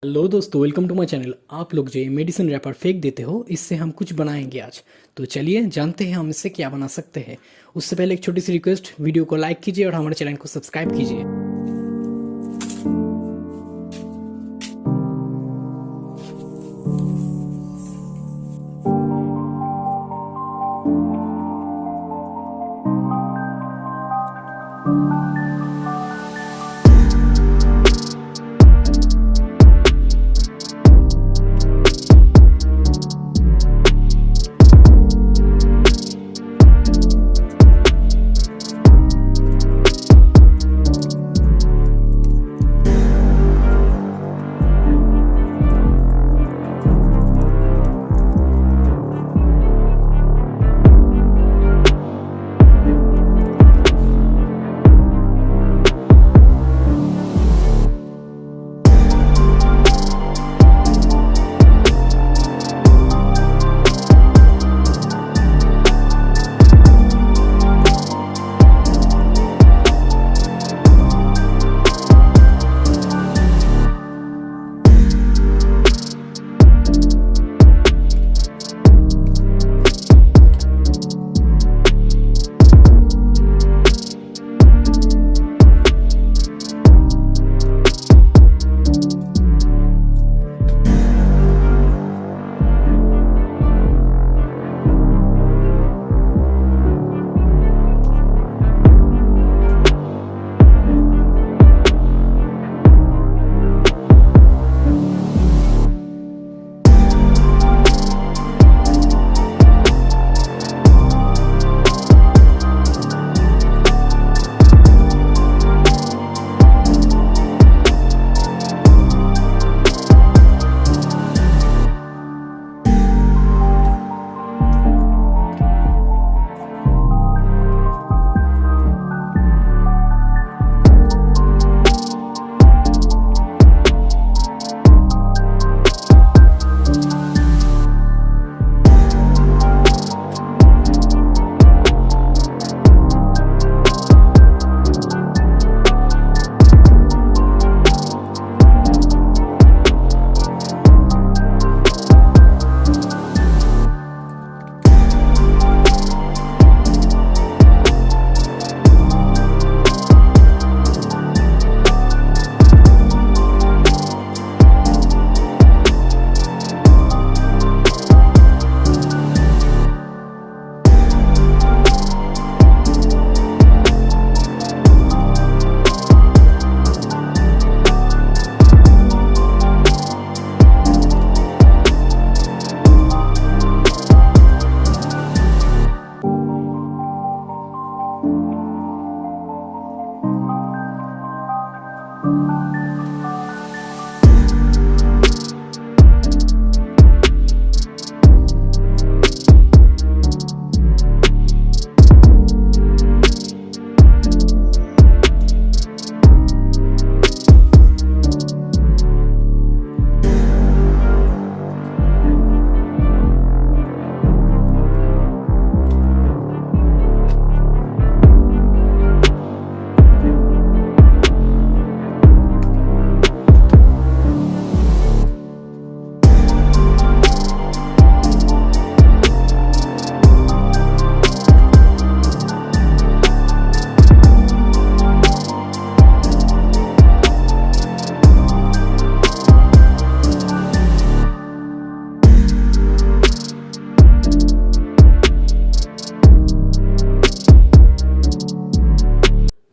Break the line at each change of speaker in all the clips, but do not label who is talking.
Hello दोस्तों, welcome to my channel. आप लोग जो ये मेडिसिन रैपर फेंक देते हो, इससे हम कुछ बनाएंगे आज। तो चलिए जानते हैं हम इससे क्या बना सकते हैं। उससे पहले एक छोटी सी रिक्वेस्ट, वीडियो को लाइक कीजिए और हमारे चैनल को सब्सक्राइब कीजिए।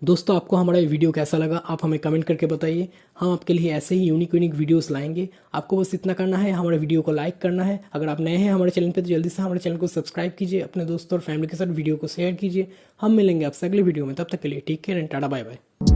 दोस्तों, आपको हमारा ये वीडियो कैसा लगा आप हमें कमेंट करके बताइए। हम आपके लिए ऐसे ही यूनिक यूनिक वीडियोस लाएंगे। आपको बस इतना करना है, हमारे वीडियो को लाइक करना है। अगर आप नए हैं हमारे चैनल पे तो जल्दी से हमारे चैनल को सब्सक्राइब कीजिए, अपने दोस्तों और फैमिली के साथ वीडियो को शेयर कीजिए। हम मिलेंगे आपसे अगले वीडियो में, तब तक के लिए take care and tata bye bye.